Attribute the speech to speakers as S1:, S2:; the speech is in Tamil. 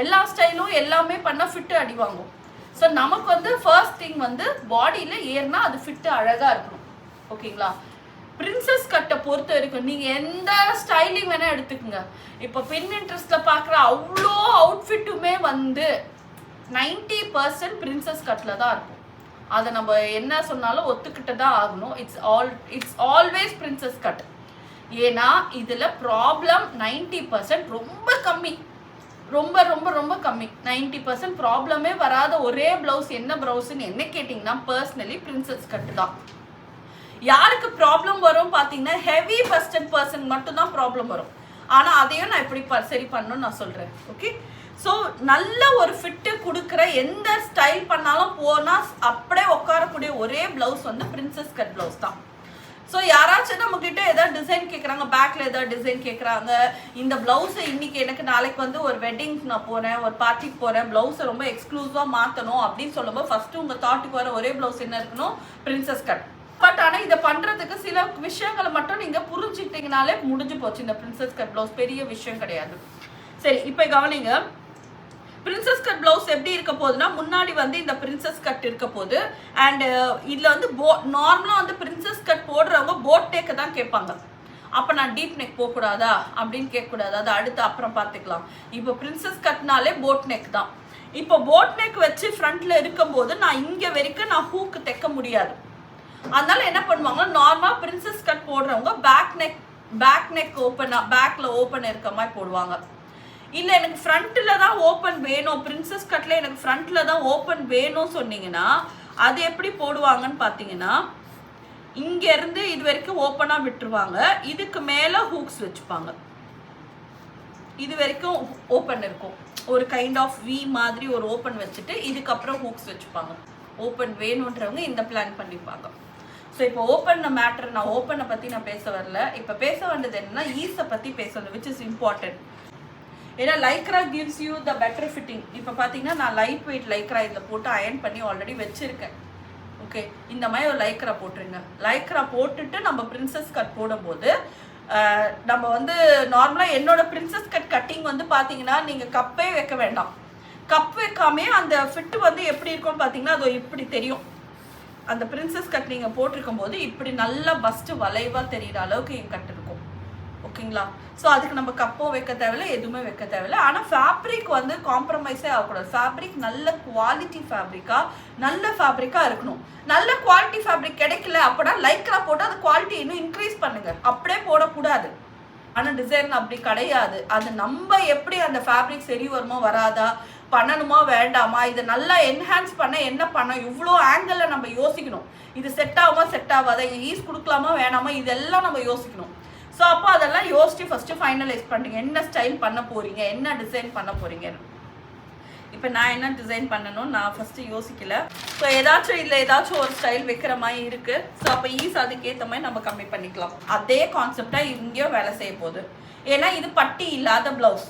S1: எல்லா ஸ்டைலும் எல்லாமே பண்ண ஃபிட்டு அடி வாங்கும். ஸோ நமக்கு வந்து ஃபர்ஸ்ட் திங் வந்து பாடியில் ஏறினா அது ஃபிட்டு அழகாக இருக்கணும். ஓகேங்களா? பிரின்சஸ் கட்டை பொறுத்த வரைக்கும் நீங்கள் எந்த ஸ்டைலிங் வேணால் எடுத்துக்கோங்க. இப்போ பின்இன்ட்ரெஸ்ட்டில் பார்க்குற அவ்வளோ அவுட்ஃபிட்டுமே வந்து 90% பிரின்சஸ் கட்டில் தான் இருக்கும். அதை நம்ம என்ன சொன்னாலும் ஒத்துக்கிட்டு தான் ஆகணும். It's always princess cut. ஏன்னா இதில் ப்ராப்ளம் 90% ரொம்ப கம்மி, ரொம்ப ரொம்ப ரொம்ப கம்மி. 90% ப்ராப்ளமே வராத ஒரே ப்ளவுஸ் என்ன ப்ளவுஸ்ன்னு என்ன கேட்டிங்கன்னா பர்சனலி பிரின்சஸ் கட்டு தான். யாருக்கு ப்ராப்ளம் வரும் பார்த்தீங்கன்னா ஹெவி பஸ்டட் பர்சன் மட்டும்தான் ப்ராப்ளம் வரும். ஆனால் அதையும் நான் எப்படி சரி பண்ணணும்னு நான் சொல்கிறேன். ஓகே, ஸோ நல்ல ஒரு ஃபிட்டு கொடுக்குற எந்த ஸ்டைல் பண்ணாலும் போனால் அப்படியே உட்காரக்கூடிய ஒரே ப்ளவுஸ் வந்து பிரின்சஸ் கட் ப்ளவுஸ் தான். ஸோ யாராச்சும் நம்மக்கிட்ட ஏதாவது டிசைன் கேட்குறாங்க, பேக்கில் ஏதாவது டிசைன் கேட்குறாங்க, இந்த ப்ளவுஸை இன்றைக்கி எனக்கு நாளைக்கு வந்து ஒரு வெட்டிங்க்கு நான் போகிறேன், ஒரு பார்ட்டிக்கு போகிறேன், ப்ளவுஸை ரொம்ப எக்ஸ்க்ளூசிவாக மாற்றணும் அப்படின்னு சொல்லும்போது ஃபஸ்ட்டு உங்கள் தாட்டுக்கு வர ஒரே ப்ளவுஸ் என்ன இருக்கணும்? Princess cut. பட் ஆனால் இதை பண்ணுறதுக்கு சில விஷயங்களை மட்டும் நீங்கள் புரிஞ்சுக்கிட்டீங்கனாலே முடிஞ்சு போச்சு. இந்த பிரின்சஸ் கட் ப்ளவுஸ் பெரிய விஷயம் கிடையாது. சரி, இப்போ கவனிங்க. பிரின்சஸ் கட் ப்ளவுஸ் எப்படி இருக்க போகுதுன்னா, முன்னாடி வந்து இந்த பிரின்சஸ் கட் இருக்க போகுது. அண்ட் இதில் வந்து நார்மலாக வந்து பிரின்சஸ் கட் போடுறவங்க போட் நெக் தான் கேட்பாங்க. அப்போ நான் டீப் நெக் போகக்கூடாதா அப்படின்னு கேட்கக்கூடாது, அது அடுத்து அப்புறம் பார்த்துக்கலாம். இப்போ பிரின்சஸ் கட்னாலே போட் நெக் தான். இப்போ போட் நெக் வச்சு ஃப்ரண்ட்டில் இருக்கும்போது நான் இங்கே வரைக்கும் நான் ஹூக்கு தைக்க முடியாது. அதனால என்ன பண்ணுவாங்க, நார்மலாக பிரின்சஸ் கட் போடுறவங்க பேக் நெக் ஓப்பனாக பேக்கில் ஓப்பன் இருக்க மாதிரி போடுவாங்க. இல்லை எனக்கு ஃப்ரண்ட்டில் தான் ஓப்பன் வேணும், பிரின்சஸ் கட்டில் எனக்கு ஃப்ரண்ட்டில் தான் ஓப்பன் வேணும்னு சொன்னீங்கன்னா அது எப்படி போடுவாங்கன்னு பார்த்தீங்கன்னா, இங்கேருந்து இது வரைக்கும் ஓப்பனாக விட்டுருவாங்க, இதுக்கு மேலே ஹூக்ஸ் வச்சுப்பாங்க. இது வரைக்கும் ஓப்பன் இருக்கும், ஒரு கைண்ட் ஆஃப் வி மாதிரி ஒரு ஓப்பன் வச்சுட்டு இதுக்கப்புறம் ஹூக்ஸ் வச்சுப்பாங்க. ஓப்பன் வேணுன்றவங்க இந்த பிளான் பண்ணிப்பாங்க. ஸோ இப்போ ஓப்பன் மேட்டர், நான் ஓப்பனை பற்றி நான் பேச வரல. இப்போ பேச வேண்டியது என்னன்னா ஈஸை பற்றி பேசணும், விச் இஸ் இம்பார்ட்டன்ட். ஏன்னா Lycra gives you the better fitting. இப்போ பார்த்தீங்கன்னா நான் லைட் வெயிட் லைக்ரா இதில் போட்டு அயர்ன் பண்ணி ஆல்ரெடி வச்சுருக்கேன். ஓகே, இந்த மாதிரி ஒரு லைக்ரா போட்டுருங்க. லைக்ரா போட்டுட்டு நம்ம பிரின்சஸ் கட் போடும்போது நம்ம வந்து நார்மலாக என்னோட பிரின்சஸ் கட் கட்டிங் வந்து பார்த்தீங்கன்னா நீங்கள் கப்பே வைக்க வேண்டாம். கப் வைக்காமே அந்த ஃபிட்டு வந்து எப்படி இருக்கும்னு பார்த்தீங்கன்னா அது இப்படி தெரியும். அந்த பிரின்சஸ் கட் நீங்கள் போட்டிருக்கும் போது இப்படி நல்லா பஸ்ட்டு வளைவாக தெரிகிற அளவுக்கு என் கட் இருக்கும். ஓகேங்களா? ஸோ அதுக்கு நம்ம கப்பும் வைக்க தேவையில்லை, எதுவுமே வைக்க தேவையில்லை. ஆனால் ஃபேப்ரிக் வந்து காம்ப்ரமைஸே ஆகக்கூடாது. ஃபேப்ரிக் நல்ல குவாலிட்டி ஃபேப்ரிக்காக இருக்கணும். நல்ல குவாலிட்டி ஃபேப்ரிக் கிடைக்கல அப்படின்னா லைக்ரா போட்டு அது குவாலிட்டி இன்னும் இன்க்ரீஸ் பண்ணுங்கள், அப்படியே போடக்கூடாது. ஆனால் டிசைன் அப்படி கிடையாது. அது நம்ம எப்படி அந்த ஃபேப்ரிக் சரி வருமோ வராதா, பண்ணணுமா வேண்டாமா, இதை நல்லா என்ஹான்ஸ் பண்ண என்ன பண்ண, இவ்வளோ ஆங்கிளில் நம்ம யோசிக்கணும். இது செட் ஆகுமா செட் ஆகாதா, ஈஸ் கொடுக்கலாமா வேணாமா, இதெல்லாம் நம்ம யோசிக்கணும். ஸோ அப்போ அதெல்லாம் யோசிச்சு ஃபஸ்ட்டு ஃபைனலைஸ் பண்ணுறீங்க, என்ன ஸ்டைல் பண்ண போகிறீங்க, என்ன டிசைன் பண்ண போகிறீங்கன்னு. இப்போ நான் என்ன டிசைன் பண்ணணும் நான் ஃபஸ்ட்டு யோசிக்கல. ஸோ ஏதாச்சும் ஒரு ஸ்டைல் வைக்கிற மாதிரி இருக்குது. ஸோ அப்போ ஈஸ் அதுக்கேற்ற மாதிரி நம்ம கம்மி பண்ணிக்கலாம். அதே கான்செப்டாக இங்கேயும் வேலை செய்ய போகுது. ஏன்னா இது பட்டி இல்லாத ப்ளவுஸ்.